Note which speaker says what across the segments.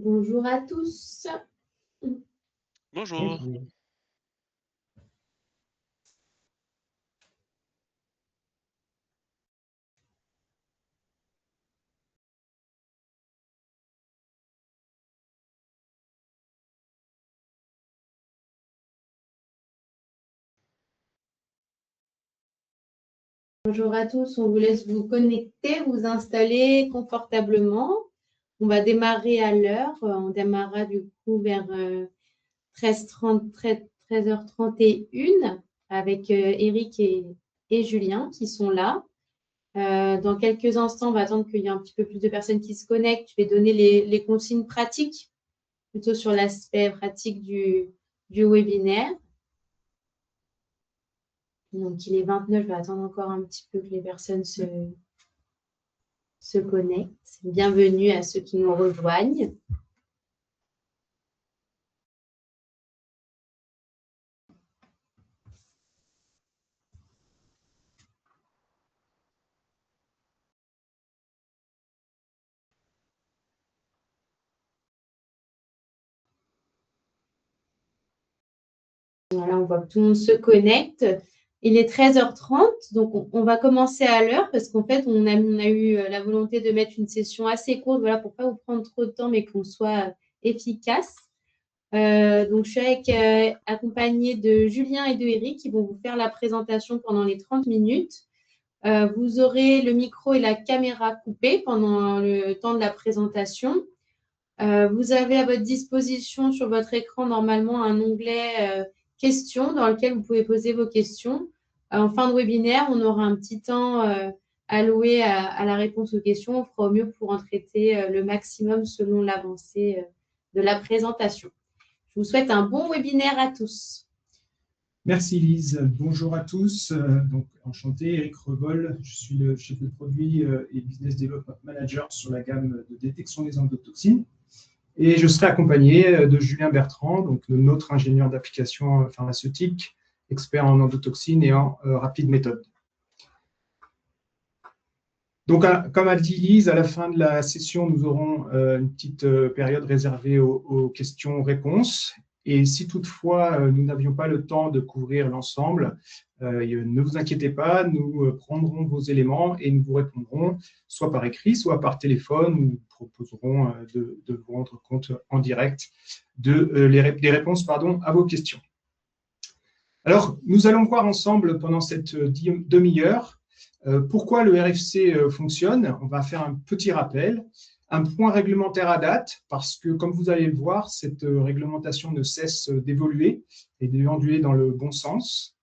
Speaker 1: Bonjour à tous.
Speaker 2: Bonjour.
Speaker 1: Bonjour à tous. On vous laisse vous connecter, vous installer confortablement. On va démarrer à l'heure. On démarrera du coup vers 13h31 avec Eric et Julien qui sont là. Dans quelques instants, on va attendre qu'il y ait un petit peu plus de personnes qui se connectent. Je vais donner les consignes pratiques, plutôt sur l'aspect pratique du webinaire. Donc, il est 29, je vais attendre encore un petit peu que les personnes se connectent. Bienvenue à ceux qui nous rejoignent. Voilà, on voit que tout le monde se connecte. Il est 13h30, donc on va commencer à l'heure parce qu'en fait, on a eu la volonté de mettre une session assez courte, voilà, pour ne pas vous prendre trop de temps, mais qu'on soit efficace. Donc, je suis accompagnée de Julien et de Eric qui vont vous faire la présentation pendant les 30 minutes. Vous aurez le micro et la caméra coupés pendant le temps de la présentation. Vous avez à votre disposition sur votre écran normalement un onglet questions dans lequel vous pouvez poser vos questions. En fin de webinaire, on aura un petit temps alloué à la réponse aux questions. On fera au mieux pour en traiter le maximum selon l'avancée de la présentation. Je vous souhaite un bon webinaire à tous.
Speaker 3: Merci Lise. Bonjour à tous. Donc, enchanté, Eric Revol. Je suis le chef de produit et Business Development Manager sur la gamme de détection des endotoxines. Et je serai accompagné de Julien Bertrand, donc notre ingénieur d'application pharmaceutique, expert en endotoxines et en rapide méthode. Donc, comme a dit Lise, à la fin de la session, nous aurons une petite période réservée aux questions-réponses. Et si toutefois nous n'avions pas le temps de couvrir l'ensemble, ne vous inquiétez pas, nous prendrons vos éléments et nous vous répondrons soit par écrit, soit par téléphone. Nous vous proposerons de vous rendre compte en direct des réponses à vos questions. Alors, nous allons voir ensemble pendant cette demi-heure pourquoi le RFC fonctionne. On va faire un petit rappel. Un point réglementaire à date, parce que, comme vous allez le voir, cette réglementation ne cesse d'évoluer et d'évoluer dans le bon sens.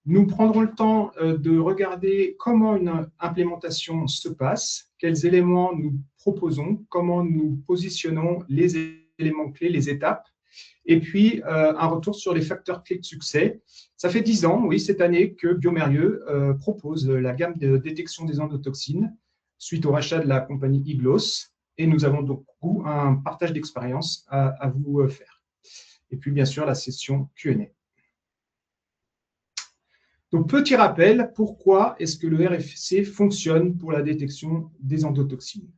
Speaker 3: Nous prendrons le temps de regarder comment une implémentation se passe, quels éléments nous proposons, comment nous positionnons les éléments clés, les étapes, et puis un retour sur les facteurs clés de succès. Ça fait 10 ans, oui, cette année, que bioMérieux propose la gamme de détection des endotoxines suite au rachat de la compagnie Iglos. Et nous avons donc un partage d'expérience à vous faire. Et puis, bien sûr, la session Q&A. Donc, petit rappel, pourquoi est-ce que le RFC fonctionne pour la détection des endotoxines?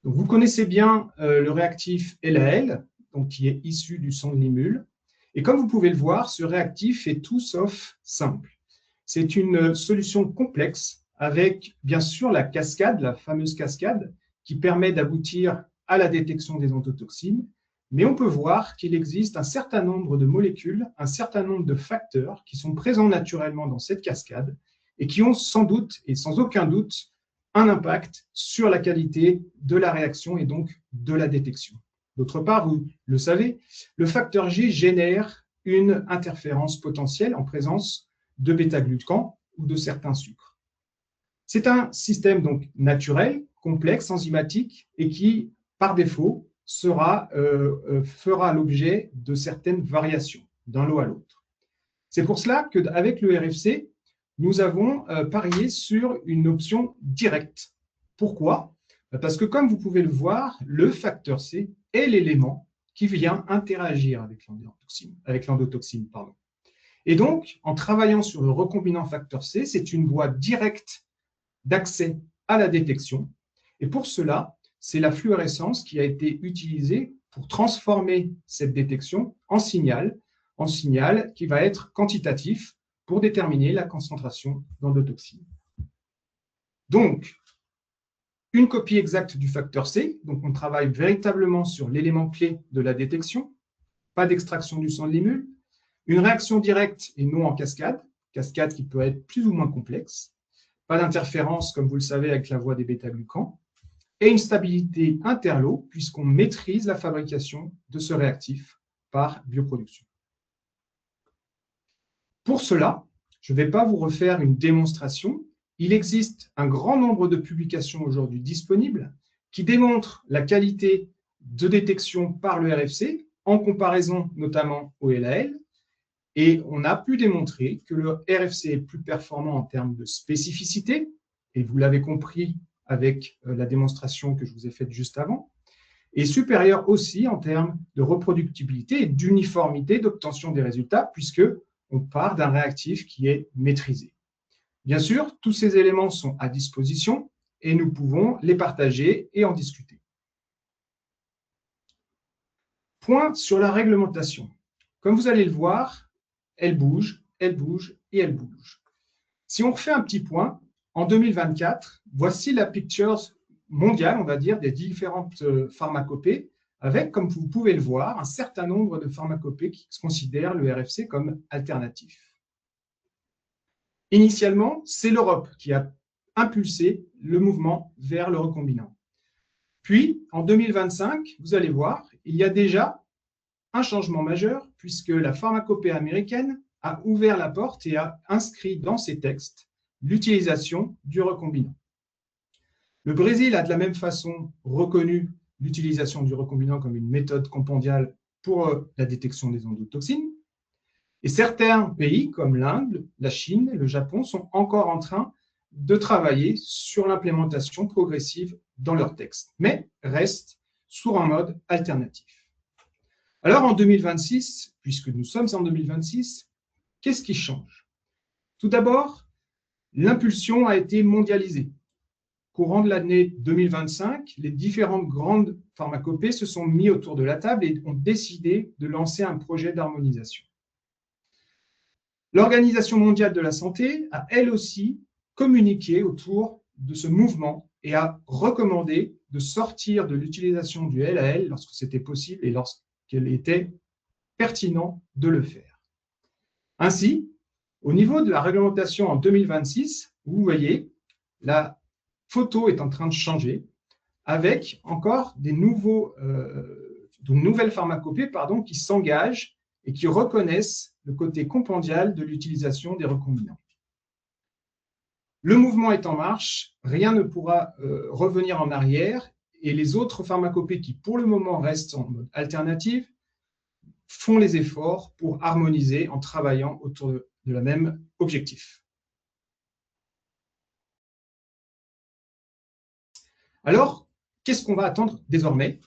Speaker 3: Donc, vous connaissez bien le réactif LAL, donc, qui est issu du sang de limule. Et comme vous pouvez le voir, ce réactif est tout sauf simple. C'est une solution complexe avec, bien sûr, la cascade, la fameuse cascade, qui permet d'aboutir à la détection des endotoxines, mais on peut voir qu'il existe un certain nombre de molécules, un certain nombre de facteurs qui sont présents naturellement dans cette cascade et qui ont sans doute et sans aucun doute un impact sur la qualité de la réaction et donc de la détection. D'autre part, vous le savez, le facteur G génère une interférence potentielle en présence de bêta-glucan ou de certains sucres. C'est un système donc naturel, complexe, enzymatique et qui, par défaut, fera l'objet de certaines variations d'un lot à l'autre. C'est pour cela qu'avec le RFC, nous avons parié sur une option directe. Pourquoi? Parce que, comme vous pouvez le voir, le facteur C est l'élément qui vient interagir avec l'endotoxine. Et donc, en travaillant sur le recombinant facteur C, c'est une voie directe d'accès à la détection. Et pour cela, c'est la fluorescence qui a été utilisée pour transformer cette détection en signal qui va être quantitatif pour déterminer la concentration d'endotoxine. Donc, une copie exacte du facteur C, donc on travaille véritablement sur l'élément clé de la détection, pas d'extraction du sang de l'imule, une réaction directe et non en cascade qui peut être plus ou moins complexe, pas d'interférence, comme vous le savez, avec la voie des bêta-glucans, et une stabilité interlo, puisqu'on maîtrise la fabrication de ce réactif par bioproduction. Pour cela, je ne vais pas vous refaire une démonstration. Il existe un grand nombre de publications aujourd'hui disponibles qui démontrent la qualité de détection par le RFC en comparaison notamment au LAL. Et on a pu démontrer que le RFC est plus performant en termes de spécificité, et vous l'avez compris avec la démonstration que je vous ai faite juste avant, et supérieur aussi en termes de reproductibilité et d'uniformité d'obtention des résultats, puisqu'on part d'un réactif qui est maîtrisé. Bien sûr, tous ces éléments sont à disposition et nous pouvons les partager et en discuter. Point sur la réglementation. Comme vous allez le voir, elle bouge et elle bouge. Si on refait un petit point, en 2024, voici la picture mondiale, on va dire, des différentes pharmacopées, avec, comme vous pouvez le voir, un certain nombre de pharmacopées qui considèrent le RFC comme alternatif. Initialement, c'est l'Europe qui a impulsé le mouvement vers le recombinant. Puis, en 2025, vous allez voir, il y a déjà un changement majeur puisque la pharmacopée américaine a ouvert la porte et a inscrit dans ses textes l'utilisation du recombinant. Le Brésil a de la même façon reconnu l'utilisation du recombinant comme une méthode compendiale pour la détection des endotoxines. Et certains pays comme l'Inde, la Chine, le Japon sont encore en train de travailler sur l'implémentation progressive dans leurs textes, mais restent sur un mode alternatif. Alors en 2026, puisque nous sommes en 2026, qu'est-ce qui change? Tout d'abord, l'impulsion a été mondialisée. Courant de l'année 2025, les différentes grandes pharmacopées se sont mis autour de la table et ont décidé de lancer un projet d'harmonisation. L'Organisation mondiale de la santé a elle aussi communiqué autour de ce mouvement et a recommandé de sortir de l'utilisation du LAL lorsque c'était possible et lorsqu'il était pertinent de le faire. Ainsi, au niveau de la réglementation en 2026, vous voyez, la photo est en train de changer avec encore de nouvelles pharmacopées qui s'engagent et qui reconnaissent le côté compendial de l'utilisation des recombinants. Le mouvement est en marche, rien ne pourra revenir en arrière et les autres pharmacopées qui, pour le moment, restent en mode alternatif, font les efforts pour harmoniser en travaillant autour de le même objectif. Alors, qu'est-ce qu'on va attendre désormais?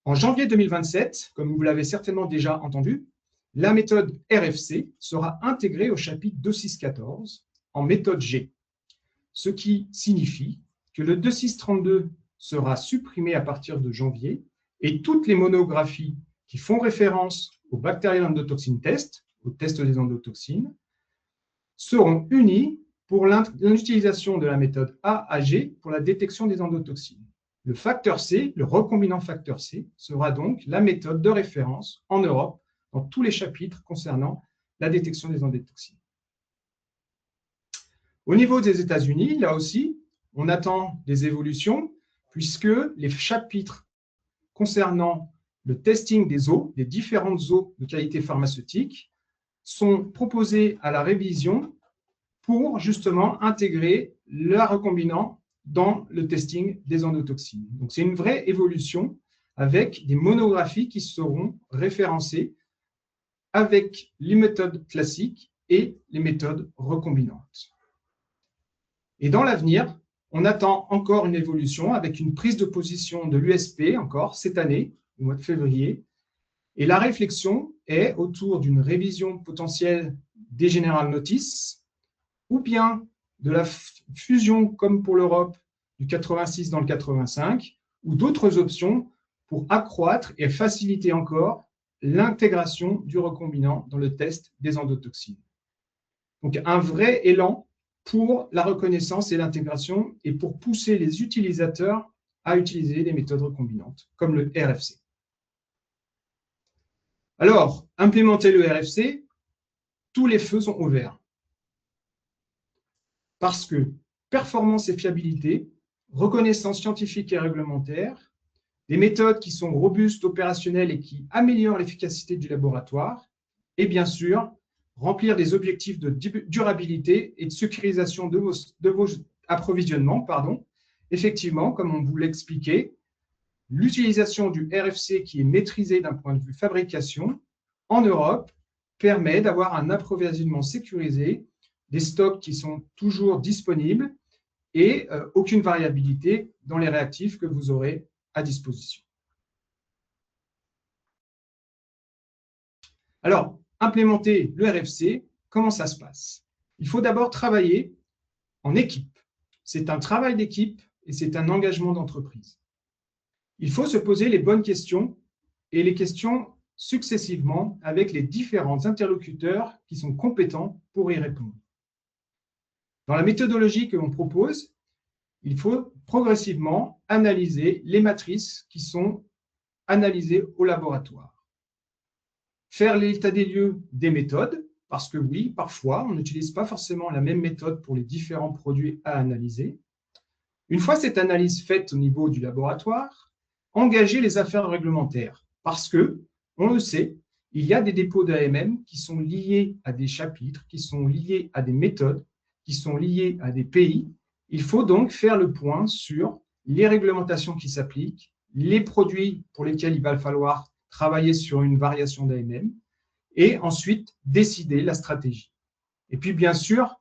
Speaker 3: En janvier 2027, comme vous l'avez certainement déjà entendu, la méthode RFC sera intégrée au chapitre 2614 en méthode G, ce qui signifie que le 2632 sera supprimé à partir de janvier et toutes les monographies qui font référence au Bacterial Endotoxin Test, au test des endotoxines, seront unies pour l'utilisation de la méthode A à G pour la détection des endotoxines. Le facteur C, le recombinant facteur C, sera donc la méthode de référence en Europe dans tous les chapitres concernant la détection des endotoxines. Au niveau des États-Unis, là aussi, on attend des évolutions puisque les chapitres concernant le testing des eaux, des différentes eaux de qualité pharmaceutique, sont proposés à la révision pour justement intégrer le recombinant dans le testing des endotoxines. Donc c'est une vraie évolution avec des monographies qui seront référencées avec les méthodes classiques et les méthodes recombinantes. Et dans l'avenir, on attend encore une évolution avec une prise de position de l'USP encore cette année, au mois de février. Et la réflexion est autour d'une révision potentielle des General Notice ou bien de la fusion, comme pour l'Europe, du 86 dans le 85, ou d'autres options pour accroître et faciliter encore l'intégration du recombinant dans le test des endotoxines. Donc un vrai élan pour la reconnaissance et l'intégration et pour pousser les utilisateurs à utiliser des méthodes recombinantes comme le RFC. Alors, implémenter le RFC, tous les feux sont ouverts. Parce que performance et fiabilité, reconnaissance scientifique et réglementaire, des méthodes qui sont robustes, opérationnelles et qui améliorent l'efficacité du laboratoire, et bien sûr, remplir des objectifs de durabilité et de sécurisation de vos approvisionnements. Effectivement, comme on vous l'expliquait, l'utilisation du RFC qui est maîtrisé d'un point de vue fabrication en Europe permet d'avoir un approvisionnement sécurisé, des stocks qui sont toujours disponibles et aucune variabilité dans les réactifs que vous aurez à disposition. Alors, implémenter le RFC, comment ça se passe? Il faut d'abord travailler en équipe. C'est un travail d'équipe et c'est un engagement d'entreprise. Il faut se poser les bonnes questions et les questions successivement avec les différents interlocuteurs qui sont compétents pour y répondre. Dans la méthodologie que l'on propose, il faut progressivement analyser les matrices qui sont analysées au laboratoire. Faire l'état des lieux des méthodes, parce que oui, parfois, on n'utilise pas forcément la même méthode pour les différents produits à analyser. Une fois cette analyse faite au niveau du laboratoire, engager les affaires réglementaires, parce que, on le sait, il y a des dépôts d'AMM qui sont liés à des chapitres, qui sont liés à des méthodes, qui sont liés à des pays. Il faut donc faire le point sur les réglementations qui s'appliquent, les produits pour lesquels il va falloir travailler sur une variation d'AMM, et ensuite décider la stratégie. Et puis, bien sûr,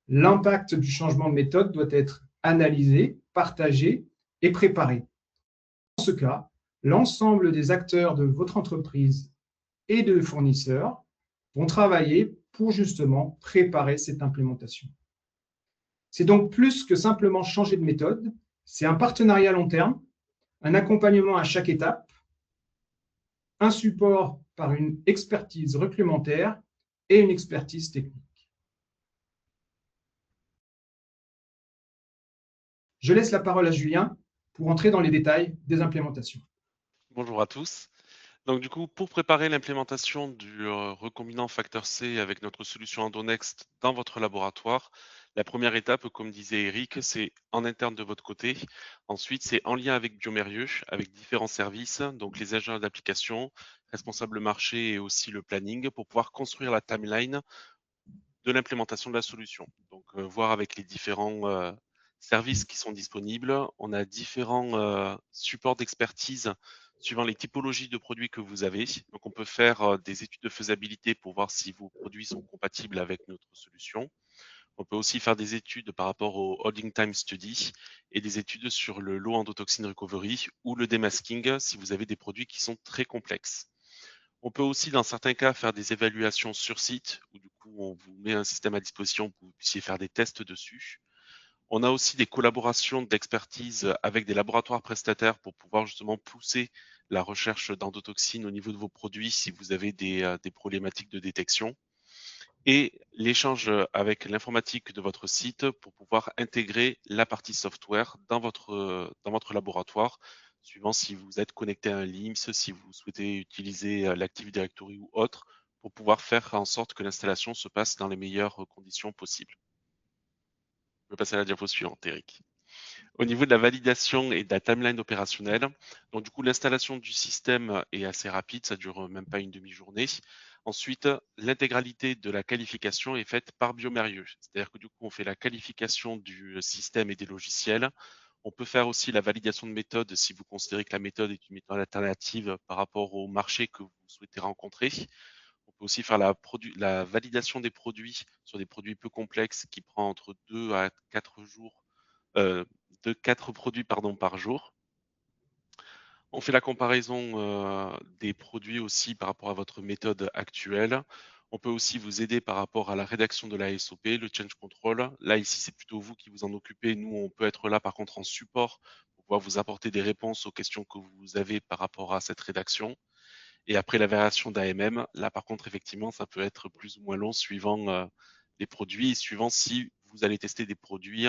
Speaker 3: l'impact du changement de méthode doit être analysé, partagé et préparé. Dans ce cas, l'ensemble des acteurs de votre entreprise et de fournisseurs vont travailler pour justement préparer cette implémentation. C'est donc plus que simplement changer de méthode, c'est un partenariat à long terme, un accompagnement à chaque étape, un support par une expertise réglementaire et une expertise technique. Je laisse la parole à Julien pour entrer dans les détails des implémentations.
Speaker 2: Bonjour à tous. Donc du coup, pour préparer l'implémentation du recombinant facteur C avec notre solution EndoNext dans votre laboratoire, la première étape, comme disait Eric, c'est en interne de votre côté. Ensuite, c'est en lien avec Biomérieux, avec différents services, donc les agents d'application, responsables marché et aussi le planning, pour pouvoir construire la timeline de l'implémentation de la solution. Donc voir avec les différents services qui sont disponibles. On a différents supports d'expertise suivant les typologies de produits que vous avez. Donc, on peut faire des études de faisabilité pour voir si vos produits sont compatibles avec notre solution. On peut aussi faire des études par rapport au Holding Time Study et des études sur le Low Endotoxin Recovery ou le démasking si vous avez des produits qui sont très complexes. On peut aussi, dans certains cas, faire des évaluations sur site où du coup, on vous met un système à disposition pour que vous puissiez faire des tests dessus. On a aussi des collaborations d'expertise avec des laboratoires prestataires pour pouvoir justement pousser la recherche d'endotoxines au niveau de vos produits si vous avez des problématiques de détection. Et l'échange avec l'informatique de votre site pour pouvoir intégrer la partie software dans votre laboratoire, suivant si vous êtes connecté à un LIMS, si vous souhaitez utiliser l'Active Directory ou autre, pour pouvoir faire en sorte que l'installation se passe dans les meilleures conditions possibles. Je vais passer à la diapo suivante, Eric. Au niveau de la validation et de la timeline opérationnelle, donc du coup l'installation du système est assez rapide, ça dure même pas une demi-journée. Ensuite, l'intégralité de la qualification est faite par Biomérieux, c'est-à-dire que du coup on fait la qualification du système et des logiciels. On peut faire aussi la validation de méthode si vous considérez que la méthode est une méthode alternative par rapport au marché que vous souhaitez rencontrer. On peut aussi faire la validation des produits sur des produits peu complexes qui prend entre 2 à 4 jours, de 4 produits par jour. On fait la comparaison des produits aussi par rapport à votre méthode actuelle. On peut aussi vous aider par rapport à la rédaction de la SOP, le change control. Là, ici, c'est plutôt vous qui vous en occupez. Nous, on peut être là par contre en support pour pouvoir vous apporter des réponses aux questions que vous avez par rapport à cette rédaction. Et après la variation d'AMM, là par contre, effectivement, ça peut être plus ou moins long suivant les produits et suivant si vous allez tester des produits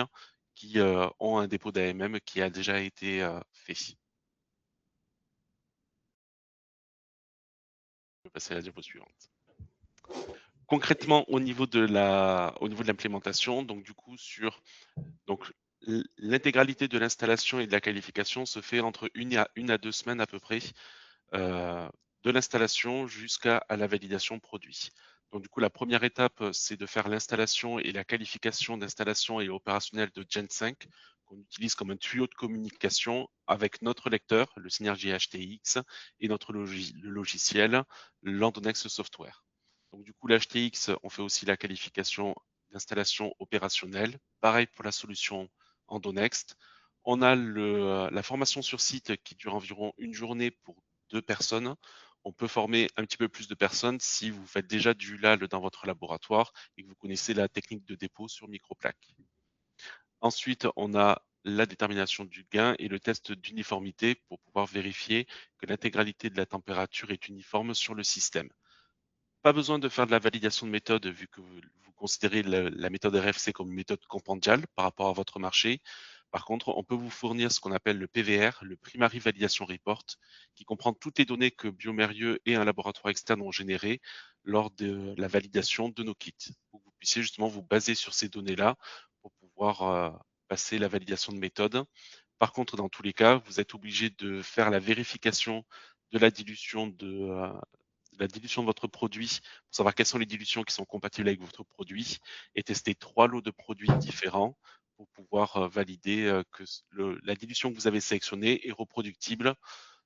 Speaker 2: qui ont un dépôt d'AMM qui a déjà été fait. Je vais passer à la diapo suivante. Concrètement, au niveau de l'implémentation, donc du coup l'intégralité de l'installation et de la qualification se fait entre une à 2 semaines à peu près, de l'installation jusqu'à la validation produit. Donc du coup, la première étape, c'est de faire l'installation et la qualification d'installation et opérationnelle de Gen 5, qu'on utilise comme un tuyau de communication avec notre lecteur, le Synergy HTX, et notre le logiciel, l'Endonext Software. Donc du coup, l'HTX, on fait aussi la qualification d'installation opérationnelle. Pareil pour la solution Endonext. On a la formation sur site qui dure environ une journée pour 2 personnes. On peut former un petit peu plus de personnes si vous faites déjà du LAL dans votre laboratoire et que vous connaissez la technique de dépôt sur microplaque. Ensuite, on a la détermination du gain et le test d'uniformité pour pouvoir vérifier que l'intégralité de la température est uniforme sur le système. Pas besoin de faire de la validation de méthode vu que vous considérez la méthode RFC comme une méthode compendiale par rapport à votre marché. Par contre, on peut vous fournir ce qu'on appelle le PVR, le Primary Validation Report, qui comprend toutes les données que bioMérieux et un laboratoire externe ont générées lors de la validation de nos kits. Pour que vous puissiez justement vous baser sur ces données-là pour pouvoir passer la validation de méthode. Par contre, dans tous les cas, vous êtes obligé de faire la vérification de la dilution de votre produit pour savoir quelles sont les dilutions qui sont compatibles avec votre produit et tester 3 lots de produits différents pour pouvoir valider que la dilution que vous avez sélectionnée est reproductible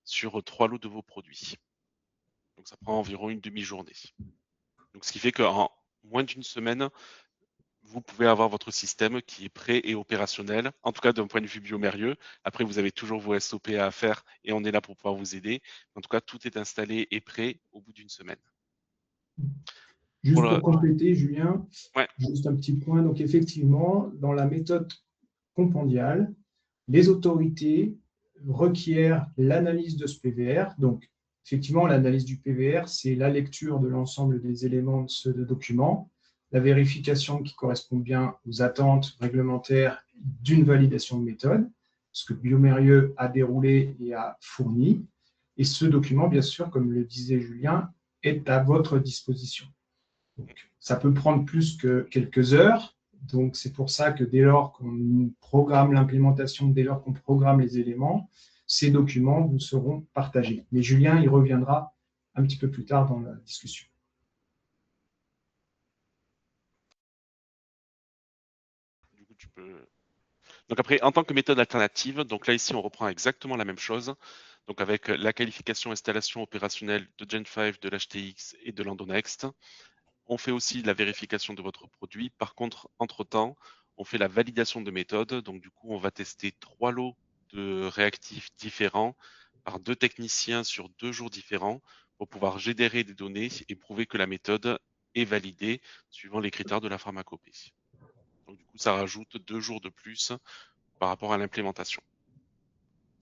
Speaker 2: sur 3 lots de vos produits. Donc ça prend environ une demi-journée. Donc ce qui fait qu'en moins d'une semaine, vous pouvez avoir votre système qui est prêt et opérationnel, en tout cas d'un point de vue bioMérieux. Après, vous avez toujours vos SOP à faire et on est là pour pouvoir vous aider. En tout cas, tout est installé et prêt au bout d'une semaine.
Speaker 3: Juste pour compléter, Julien,
Speaker 2: ouais.
Speaker 3: Juste un petit point. Donc, effectivement, dans la méthode compendiale, les autorités requièrent l'analyse de ce PVR. Donc, effectivement, l'analyse du PVR, c'est la lecture de l'ensemble des éléments de ce document, la vérification qui correspond bien aux attentes réglementaires d'une validation de méthode, ce que bioMérieux a déroulé et a fourni. Et ce document, bien sûr, comme le disait Julien, est à votre disposition. Donc, ça peut prendre plus que quelques heures. Donc, c'est pour ça que dès lors qu'on programme l'implémentation, dès lors qu'on programme les éléments, ces documents vous seront partagés. Mais Julien y reviendra un petit peu plus tard dans la discussion.
Speaker 2: Du coup, donc après, en tant que méthode alternative, donc là ici on reprend exactement la même chose. Donc avec la qualification installation opérationnelle de Gen 5, de l'HTX et de l'Endonext. On fait aussi la vérification de votre produit. Par contre, entre-temps, on fait la validation de méthode. Donc du coup, on va tester 3 lots de réactifs différents par 2 techniciens sur 2 jours différents pour pouvoir générer des données et prouver que la méthode est validée suivant les critères de la pharmacopée. Donc du coup, ça rajoute 2 jours de plus par rapport à l'implémentation.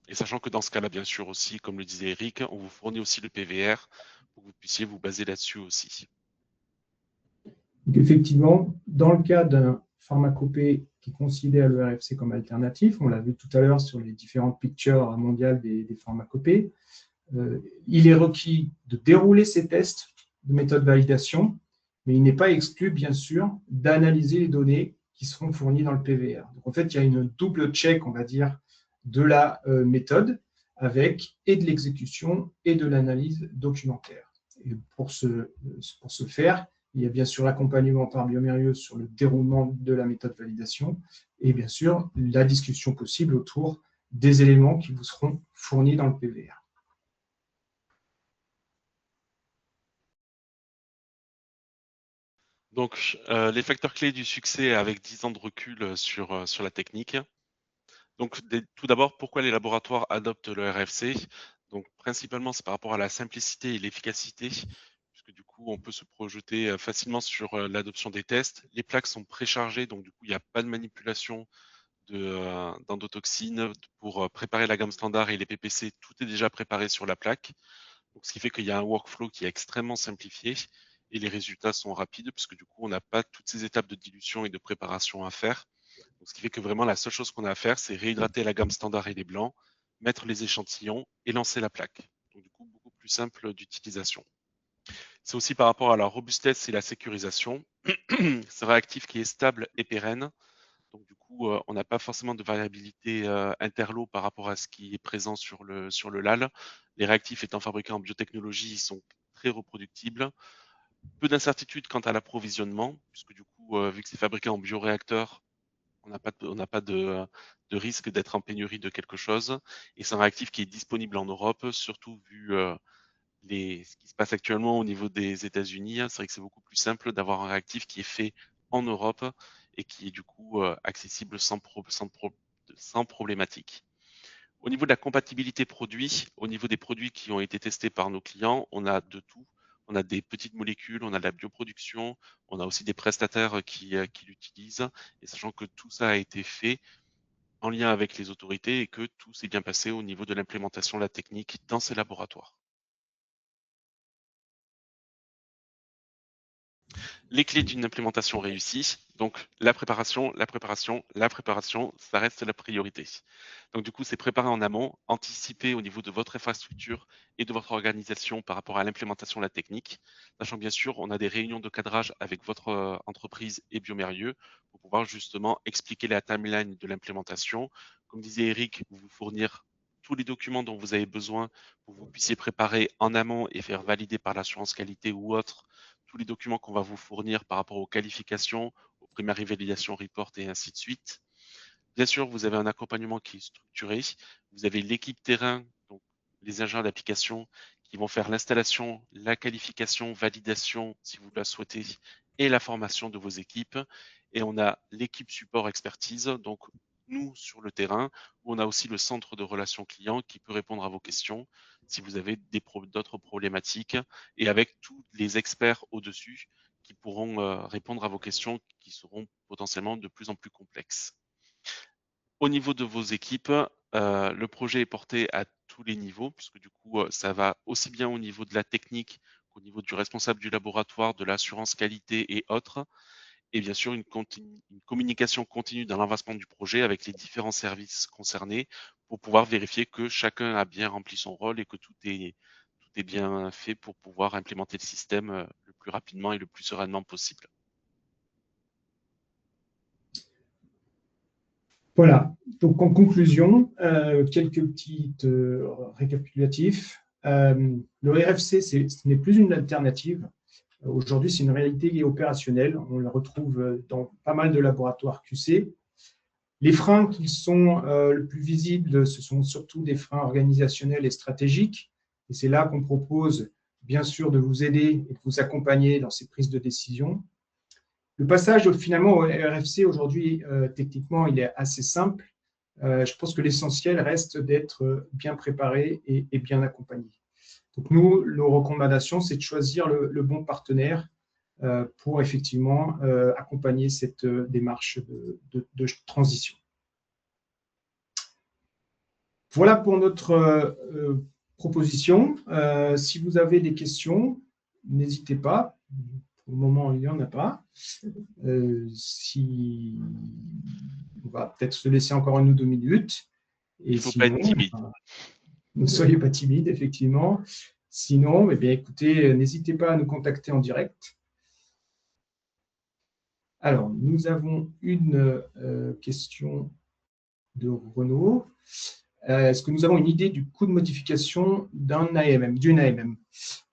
Speaker 2: Et sachant que dans ce cas-là, bien sûr aussi, comme le disait Eric, on vous fournit aussi le PVR pour que vous puissiez vous baser là-dessus aussi.
Speaker 3: Donc effectivement, dans le cas d'un pharmacopée qui considère le RFC comme alternatif, on l'a vu tout à l'heure sur les différentes pictures mondiales des pharmacopées, il est requis de dérouler ces tests de méthode validation, mais il n'est pas exclu, bien sûr, d'analyser les données qui seront fournies dans le PVR. Donc, en fait, il y a une double check, on va dire, de la méthode avec et de l'exécution et de l'analyse documentaire. Et pour ce faire, il y a bien sûr l'accompagnement par bioMérieux sur le déroulement de la méthode validation et bien sûr la discussion possible autour des éléments qui vous seront fournis dans le PVR.
Speaker 2: Donc, les facteurs clés du succès avec 10 ans de recul sur la technique. Donc, tout d'abord, pourquoi les laboratoires adoptent le RFC? Donc, principalement, c'est par rapport à la simplicité et l'efficacité, puisque du coup, on peut se projeter facilement sur l'adoption des tests. Les plaques sont préchargées, donc du coup, il n'y a pas de manipulation d'endotoxines pour préparer la gamme standard et les PPC, tout est déjà préparé sur la plaque. Donc, ce qui fait qu'il y a un workflow qui est extrêmement simplifié et les résultats sont rapides puisque du coup, on n'a pas toutes ces étapes de dilution et de préparation à faire. Donc, ce qui fait que vraiment, la seule chose qu'on a à faire, c'est réhydrater la gamme standard et les blancs, mettre les échantillons et lancer la plaque. Donc, du coup, beaucoup plus simple d'utilisation. C'est aussi par rapport à la robustesse et la sécurisation. C'est un réactif qui est stable et pérenne. Donc, du coup, on n'a pas forcément de variabilité interlo par rapport à ce qui est présent sur le LAL. Les réactifs étant fabriqués en biotechnologie, ils sont très reproductibles. Peu d'incertitude quant à l'approvisionnement, puisque du coup, vu que c'est fabriqué en bioréacteur, on n'a pas de risque d'être en pénurie de quelque chose. Et c'est un réactif qui est disponible en Europe, surtout vu ce qui se passe actuellement au niveau des États-Unis. C'est vrai que c'est beaucoup plus simple d'avoir un réactif qui est fait en Europe et qui est du coup accessible sans problématique. Au niveau de la compatibilité produit, au niveau des produits qui ont été testés par nos clients, on a de tout. On a des petites molécules, on a de la bioproduction, on a aussi des prestataires qui l'utilisent. Et sachant que tout ça a été fait en lien avec les autorités et que tout s'est bien passé au niveau de l'implémentation de la technique dans ces laboratoires. Les clés d'une implémentation réussie, donc la préparation, ça reste la priorité. Donc du coup, c'est préparer en amont, anticiper au niveau de votre infrastructure et de votre organisation par rapport à l'implémentation de la technique, sachant bien sûr, on a des réunions de cadrage avec votre entreprise et Biomérieux pour pouvoir justement expliquer la timeline de l'implémentation. Comme disait Eric, vous fournir tous les documents dont vous avez besoin pour que vous puissiez préparer en amont et faire valider par l'assurance qualité ou autre tous les documents qu'on va vous fournir par rapport aux qualifications, aux primaires validation report et ainsi de suite. Bien sûr, vous avez un accompagnement qui est structuré. Vous avez l'équipe terrain, donc les ingénieurs d'application qui vont faire l'installation, la qualification, validation si vous la souhaitez et la formation de vos équipes. Et on a l'équipe support expertise, donc nous sur le terrain, où on a aussi le centre de relations clients qui peut répondre à vos questions si vous avez d'autres problématiques et avec tous les experts au-dessus qui pourront répondre à vos questions qui seront potentiellement de plus en plus complexes. Au niveau de vos équipes, le projet est porté à tous les niveaux, puisque du coup, ça va aussi bien au niveau de la technique qu'au niveau du responsable du laboratoire, de l'assurance qualité et autres. Et bien sûr, une communication continue dans l'avancement du projet avec les différents services concernés pour pouvoir vérifier que chacun a bien rempli son rôle et que tout est bien fait pour pouvoir implémenter le système le plus rapidement et le plus sereinement possible.
Speaker 3: Voilà, donc en conclusion, quelques petites récapitulatifs. Le RFC, ce n'est plus une alternative. Aujourd'hui, c'est une réalité opérationnelle. On la retrouve dans pas mal de laboratoires QC. Les freins qui sont le plus visibles, ce sont surtout des freins organisationnels et stratégiques. Et c'est là qu'on propose, bien sûr, de vous aider et de vous accompagner dans ces prises de décision. Le passage finalement au RFC aujourd'hui, techniquement, il est assez simple. Je pense que l'essentiel reste d'être bien préparé et bien accompagné. Donc nous, nos recommandations, c'est de choisir le bon partenaire pour effectivement accompagner cette démarche de transition. Voilà pour notre proposition. Si vous avez des questions, n'hésitez pas. Pour le moment, il n'y en a pas. On va peut-être se laisser encore 1 ou 2 minutes. Et
Speaker 2: il ne faut pas être timide.
Speaker 3: Ne soyez pas timide, effectivement. Sinon, eh bien, écoutez, n'hésitez pas à nous contacter en direct. Alors, nous avons une question de Renaud. Est-ce que nous avons une idée du coût de modification d'une AMM?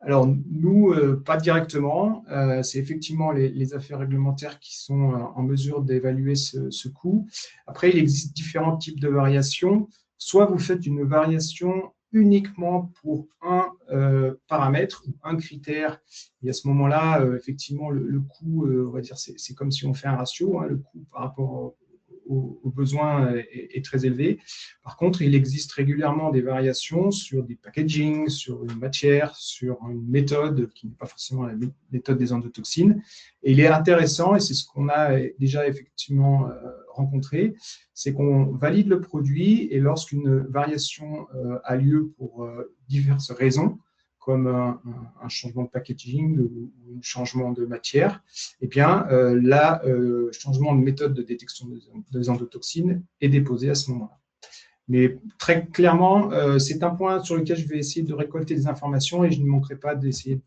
Speaker 3: Alors, nous, pas directement. C'est effectivement les affaires réglementaires qui sont en mesure d'évaluer ce coût. Après, il existe différents types de variations. Soit vous faites une variation uniquement pour un paramètre ou un critère. Et à ce moment-là, effectivement, le coût, on va dire, c'est comme si on fait un ratio. Le coût par rapport aux besoins est très élevé. Par contre, il existe régulièrement des variations sur des packaging, sur une matière, sur une méthode qui n'est pas forcément la méthode des endotoxines. Et il est intéressant, et c'est ce qu'on a déjà effectivement rencontrer, c'est qu'on valide le produit et lorsqu'une variation a lieu pour diverses raisons, comme un changement de packaging ou un changement de matière, eh bien, le changement de méthode de détection des endotoxines est déposé à ce moment-là. Mais très clairement, c'est un point sur lequel je vais essayer de récolter des informations et je ne manquerai pas d'essayer de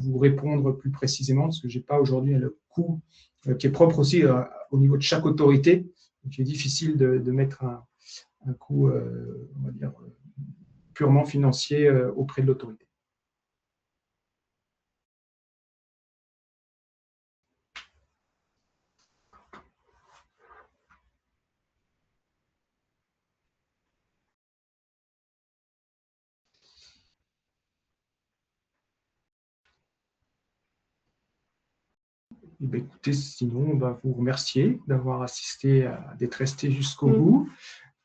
Speaker 3: vous répondre plus précisément parce que je n'ai pas aujourd'hui le coût qui est propre aussi au niveau de chaque autorité. Donc, il est difficile de mettre un coût, on va dire, purement financier auprès de l'autorité. Eh bien, écoutez, sinon, on va vous remercier d'avoir assisté, d'être resté jusqu'au bout.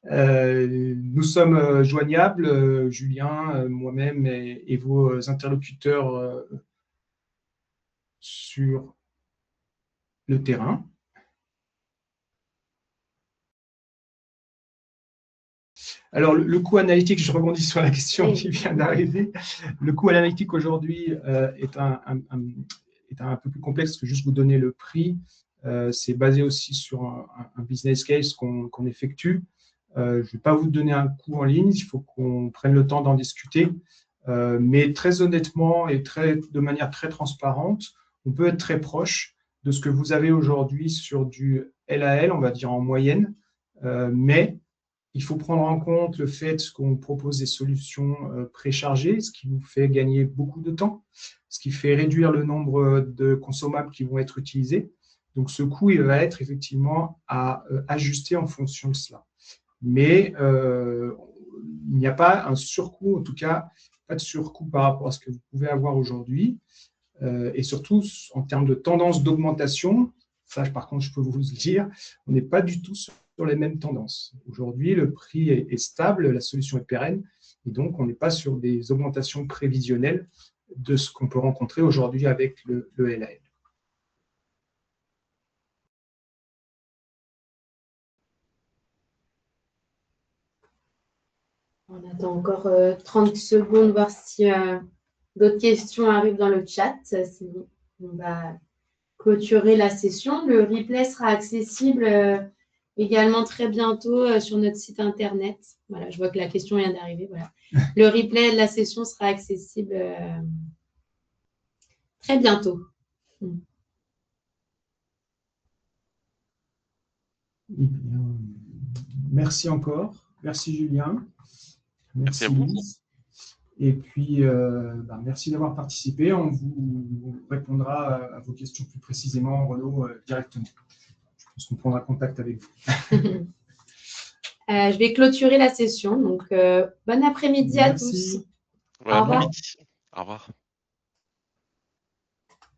Speaker 3: Nous sommes joignables, Julien, moi-même et vos interlocuteurs sur le terrain. Alors, le coût analytique, je rebondis sur la question qui vient d'arriver. Le coût analytique aujourd'hui est un peu plus complexe que juste vous donner le prix. C'est basé aussi sur un business case qu'on effectue. Je ne vais pas vous donner un coût en ligne, il faut qu'on prenne le temps d'en discuter. Mais très honnêtement et de manière très transparente, on peut être très proche de ce que vous avez aujourd'hui sur du LAL, on va dire en moyenne, mais il faut prendre en compte le fait qu'on propose des solutions préchargées, ce qui vous fait gagner beaucoup de temps, ce qui fait réduire le nombre de consommables qui vont être utilisés. Donc, ce coût, il va être effectivement à ajuster en fonction de cela. Mais il n'y a pas un surcoût, en tout cas, pas de surcoût par rapport à ce que vous pouvez avoir aujourd'hui. Et surtout, en termes de tendance d'augmentation, ça, par contre, je peux vous le dire, on n'est pas du tout sur les mêmes tendances. Aujourd'hui, le prix est stable, la solution est pérenne, et donc on n'est pas sur des augmentations prévisionnelles de ce qu'on peut rencontrer aujourd'hui avec le LAL.
Speaker 1: On attend encore 30 secondes, voir si d'autres questions arrivent dans le chat. Sinon, on va clôturer la session. Le replay sera accessible également très bientôt sur notre site internet. Voilà, je vois que la question vient d'arriver. Voilà. Le replay de la session sera accessible très bientôt.
Speaker 3: Merci encore. Merci Julien.
Speaker 2: Merci à vous.
Speaker 3: Et puis, merci d'avoir participé. On vous répondra à vos questions plus précisément, Renaud, directement. Je pense qu'on prendra contact avec vous.
Speaker 1: Je vais clôturer la session. Donc, bon après-midi à tous.
Speaker 2: Ouais, au revoir. Au revoir.